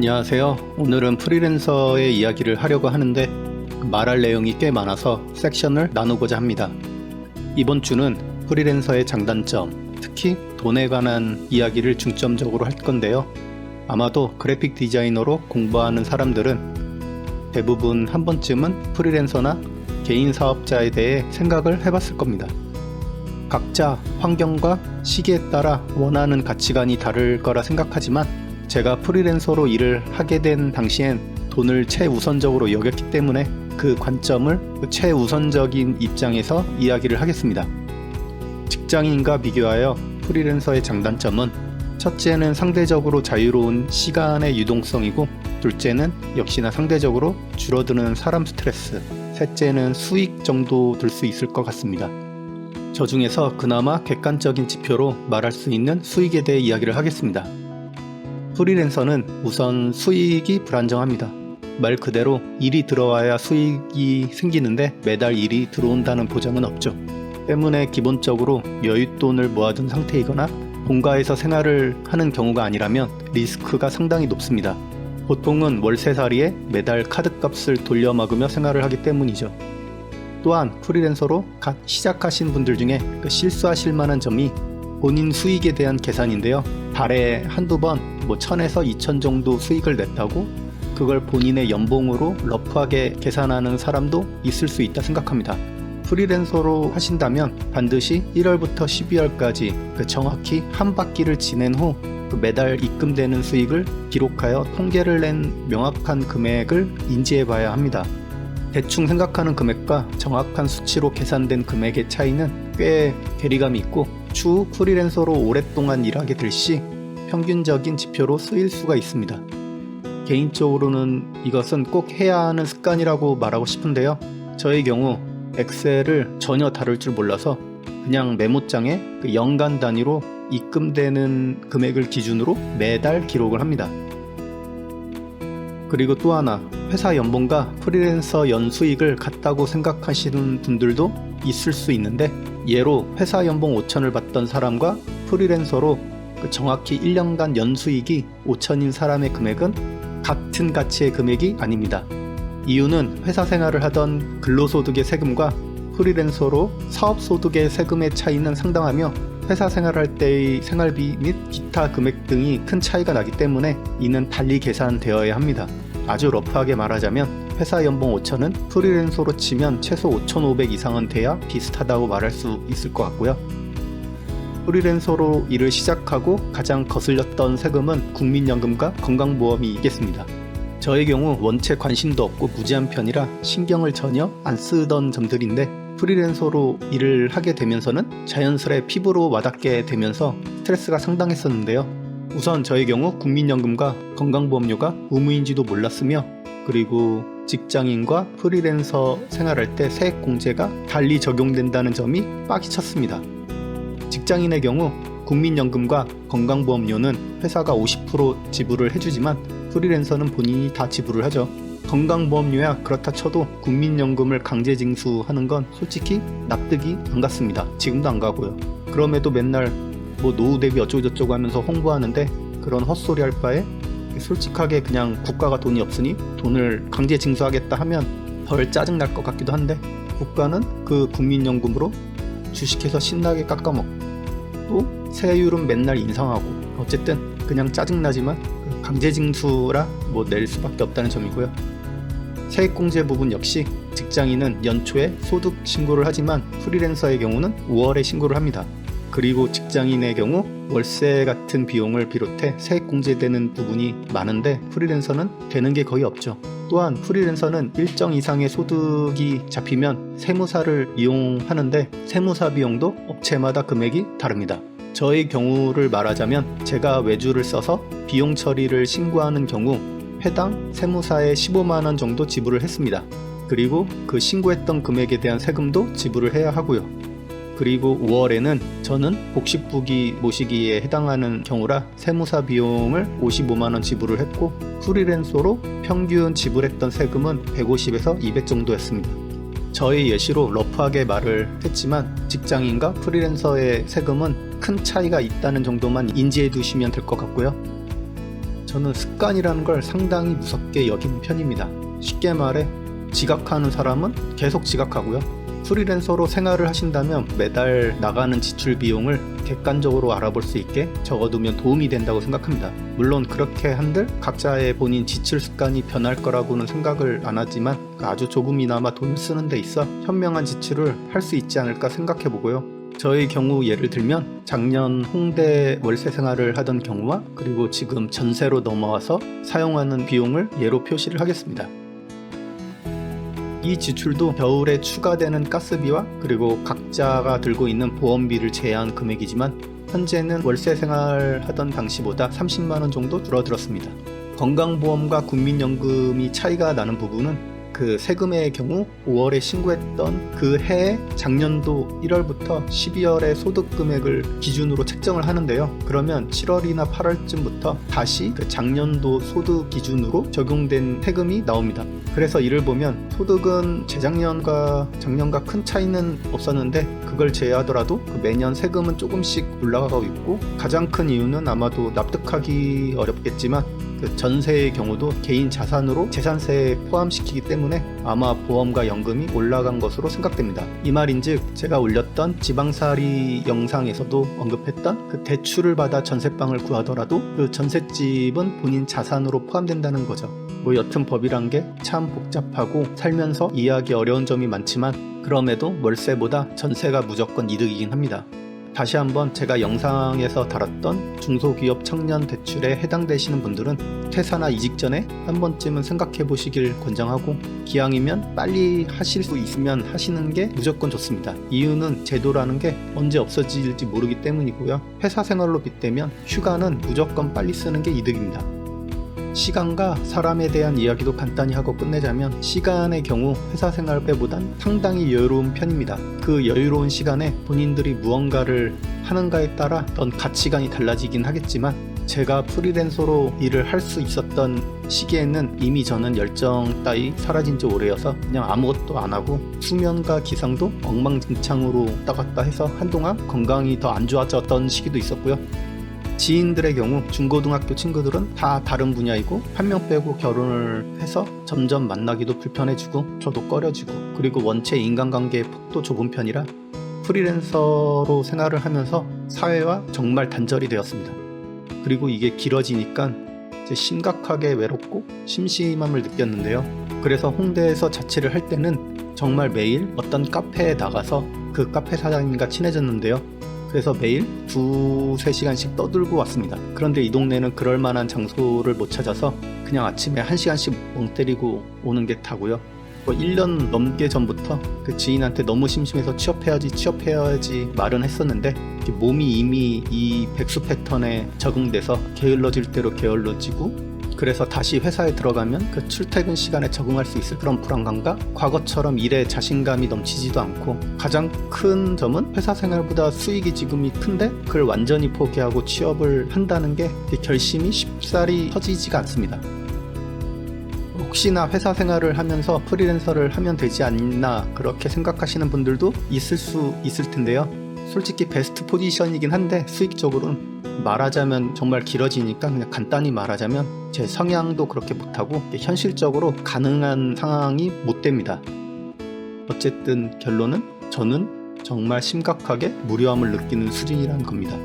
안녕하세요. 오늘은 프리랜서의 이야기를 하려고 하는데 말할 내용이 꽤 많아서 섹션을 나누고자 합니다. 이번 주는 프리랜서의 장단점, 특히 돈에 관한 이야기를 중점적으로 할 건데요. 아마도 그래픽 디자이너로 공부하는 사람들은 대부분 한 번쯤은 프리랜서나 개인 사업자에 대해 생각을 해봤을 겁니다. 각자 환경과 시기에 따라 원하는 가치관이 다를 거라 생각하지만 제가 프리랜서로 일을 하게 된 당시엔 돈을 최우선적으로 여겼기 때문에 그 관점을 최우선적인 입장에서 이야기를 하겠습니다. 직장인과 비교하여 프리랜서의 장단점은 첫째는 상대적으로 자유로운 시간의 유동성이고, 둘째는 역시나 상대적으로 줄어드는 사람 스트레스, 셋째는 수익 정도 들 수 있을 것 같습니다. 저 중에서 그나마 객관적인 지표로 말할 수 있는 수익에 대해 이야기를 하겠습니다. 프리랜서는 우선 수익이 불안정합니다. 말 그대로 일이 들어와야 수익이 생기는데 매달 일이 들어온다는 보장은 없죠. 때문에 기본적으로 여윳돈을 모아둔 상태이거나 본가에서 생활을 하는 경우가 아니라면 리스크가 상당히 높습니다. 보통은 월세살이에 매달 카드값을 돌려막으며 생활을 하기 때문이죠. 또한 프리랜서로 갓 시작하신 분들 중에 실수하실 만한 점이 본인 수익에 대한 계산인데요. 달에 한두 번 1000에서 2000 정도 수익을 냈다고 그걸 본인의 연봉으로 러프하게 계산하는 사람도 있을 수 있다 생각합니다. 프리랜서로 하신다면 반드시 1월부터 12월까지 정확히 한 바퀴를 지낸 후 매달 입금되는 수익을 기록하여 통계를 낸 명확한 금액을 인지해 봐야 합니다. 대충 생각하는 금액과 정확한 수치로 계산된 금액의 차이는 꽤 괴리감이 있고, 추후 프리랜서로 오랫동안 일하게 될 시 평균적인 지표로 쓰일 수가 있습니다. 개인적으로는 이것은 꼭 해야 하는 습관이라고 말하고 싶은데요. 저의 경우 엑셀을 전혀 다룰 줄 몰라서 그냥 메모장에 연간 단위로 입금되는 금액을 기준으로 매달 기록을 합니다. 그리고 또 하나, 회사 연봉과 프리랜서 연수익을 같다고 생각하시는 분들도 있을 수 있는데, 예로 회사 연봉 5천을 받던 사람과 프리랜서로 정확히 1년간 연수익이 5천인 사람의 금액은 같은 가치의 금액이 아닙니다. 이유는 회사 생활을 하던 근로소득의 세금과 프리랜서로 사업소득의 세금의 차이는 상당하며, 회사 생활할 때의 생활비 및 기타 금액 등이 큰 차이가 나기 때문에 이는 달리 계산되어야 합니다. 아주 러프하게 말하자면 회사 연봉 5천은 프리랜서로 치면 최소 5,500 이상은 돼야 비슷하다고 말할 수 있을 것 같고요. 프리랜서로 일을 시작하고 가장 거슬렸던 세금은 국민연금과 건강보험이 있겠습니다. 저의 경우 원체 관심도 없고 무지한 편이라 신경을 전혀 안 쓰던 점들인데, 프리랜서로 일을 하게 되면서는 자연스레 피부로 와닿게 되면서 스트레스가 상당했었는데요. 우선 저의 경우 국민연금과 건강보험료가 의무인지도 몰랐으며, 그리고 직장인과 프리랜서 생활할 때 세액공제가 달리 적용된다는 점이 빡이 쳤습니다. 직장인의 경우 국민연금과 건강보험료는 회사가 50% 지불을 해주지만 프리랜서는 본인이 다 지불을 하죠. 건강보험료야 그렇다 쳐도 국민연금을 강제징수하는 건 솔직히 납득이 안 갔습니다. 지금도 안 가고요. 그럼에도 맨날 노후 대비 어쩌고저쩌고 하면서 홍보하는데, 그런 헛소리 할 바에 솔직하게 그냥 국가가 돈이 없으니 돈을 강제징수하겠다 하면 덜 짜증날 것 같기도 한데, 국가는 그 국민연금으로 주식해서 신나게 깎아먹고 또 세율은 맨날 인상하고, 어쨌든 그냥 짜증나지만 강제징수라 낼 수밖에 없다는 점이고요. 세액공제 부분 역시 직장인은 연초에 소득 신고를 하지만 프리랜서의 경우는 5월에 신고를 합니다. 그리고 직장인의 경우 월세 같은 비용을 비롯해 세액공제되는 부분이 많은데 프리랜서는 되는 게 거의 없죠. 또한 프리랜서는 일정 이상의 소득이 잡히면 세무사를 이용하는데, 세무사 비용도 업체마다 금액이 다릅니다. 저의 경우를 말하자면 제가 외주를 써서 비용 처리를 신고하는 경우 해당 세무사에 15만원 정도 지불을 했습니다. 그리고 그 신고했던 금액에 대한 세금도 지불을 해야 하고요. 그리고 5월에는 저는 복식부기 모시기에 해당하는 경우라 세무사 비용을 55만원 지불을 했고, 프리랜서로 평균 지불했던 세금은 150에서 200 정도였습니다. 저의 예시로 러프하게 말을 했지만 직장인과 프리랜서의 세금은 큰 차이가 있다는 정도만 인지해 두시면 될 것 같고요. 저는 습관이라는 걸 상당히 무섭게 여기는 편입니다. 쉽게 말해 지각하는 사람은 계속 지각하고요. 프리랜서로 생활을 하신다면 매달 나가는 지출 비용을 객관적으로 알아볼 수 있게 적어두면 도움이 된다고 생각합니다. 물론 그렇게 한들 각자의 본인 지출 습관이 변할 거라고는 생각을 안 하지만 아주 조금이나마 돈을 쓰는 데 있어 현명한 지출을 할 수 있지 않을까 생각해 보고요. 저의 경우 예를 들면 작년 홍대 월세 생활을 하던 경우와 그리고 지금 전세로 넘어와서 사용하는 비용을 예로 표시를 하겠습니다. 이 지출도 겨울에 추가되는 가스비와 그리고 각자가 들고 있는 보험비를 제외한 금액이지만 현재는 월세 생활하던 당시보다 30만원 정도 줄어들었습니다. 건강보험과 국민연금이 차이가 나는 부분은 그 세금의 경우 5월에 신고했던 그 해의 작년도 1월부터 12월의 소득 금액을 기준으로 책정을 하는데요. 그러면 7월이나 8월쯤부터 다시 그 작년도 소득 기준으로 적용된 세금이 나옵니다. 그래서 이를 보면 소득은 재작년과 작년과 큰 차이는 없었는데 그걸 제외하더라도 그 매년 세금은 조금씩 올라가고 있고 가장 큰 이유는 아마도 납득하기 어렵겠지만 그 전세의 경우도 개인 자산으로 재산세에 포함시키기 때문에 아마 보험과 연금이 올라간 것으로 생각됩니다. 이 말인즉 제가 올렸던 지방살이 영상에서도 언급했던 그 대출을 받아 전세방을 구하더라도 그 전셋집은 본인 자산으로 포함된다는 거죠. 뭐 여튼 법이란 게 참 복잡하고 살면서 이해하기 어려운 점이 많지만 그럼에도 월세보다 전세가 무조건 이득이긴 합니다. 다시 한번 제가 영상에서 다뤘던 중소기업 청년 대출에 해당되시는 분들은 퇴사나 이직 전에 한 번쯤은 생각해 보시길 권장하고 기왕이면 빨리 하실 수 있으면 하시는 게 무조건 좋습니다. 이유는 제도라는 게 언제 없어질지 모르기 때문이고요. 회사 생활로 빗대면 휴가는 무조건 빨리 쓰는 게 이득입니다. 시간과 사람에 대한 이야기도 간단히 하고 끝내자면 시간의 경우 회사 생활 때보단 상당히 여유로운 편입니다. 그 여유로운 시간에 본인들이 무언가를 하는가에 따라 어떤 가치관이 달라지긴 하겠지만 제가 프리랜서로 일을 할 수 있었던 시기에는 이미 저는 열정 따위 사라진 지 오래여서 그냥 아무것도 안 하고 수면과 기상도 엉망진창으로 왔다 갔다 해서 한동안 건강이 더 안 좋아졌던 시기도 있었고요. 지인들의 경우 중고등학교 친구들은 다 다른 분야이고 한 명 빼고 결혼을 해서 점점 만나기도 불편해지고 저도 꺼려지고 그리고 원체 인간관계의 폭도 좁은 편이라 프리랜서로 생활을 하면서 사회와 정말 단절이 되었습니다. 그리고 이게 길어지니까 이제 심각하게 외롭고 심심함을 느꼈는데요. 그래서 홍대에서 자취를 할 때는 정말 매일 어떤 카페에 나가서 그 카페 사장님과 친해졌는데요. 그래서 매일 2-3시간씩 떠들고 왔습니다. 그런데 이 동네는 그럴 만한 장소를 못 찾아서 그냥 아침에 1시간씩 멍 때리고 오는 게 다고요. 1년 넘게 전부터 그 지인한테 너무 심심해서 취업해야지 말은 했었는데 몸이 이미 이 백수 패턴에 적응돼서 게을러질 대로 게을러지고 그래서 다시 회사에 들어가면 그 출퇴근 시간에 적응할 수 있을 그런 불안감과 과거처럼 일에 자신감이 넘치지도 않고 가장 큰 점은 회사 생활보다 수익이 지금이 큰데 그걸 완전히 포기하고 취업을 한다는 게 결심이 쉽사리 터지지가 않습니다. 혹시나 회사 생활을 하면서 프리랜서를 하면 되지 않나 그렇게 생각하시는 분들도 있을 수 있을 텐데요. 솔직히 베스트 포지션이긴 한데 수익적으로는 말하자면 정말 길어지니까 그냥 간단히 말하자면 제 성향도 그렇게 못하고 현실적으로 가능한 상황이 못 됩니다. 어쨌든 결론은 저는 정말 심각하게 무료함을 느끼는 수준이라는 겁니다.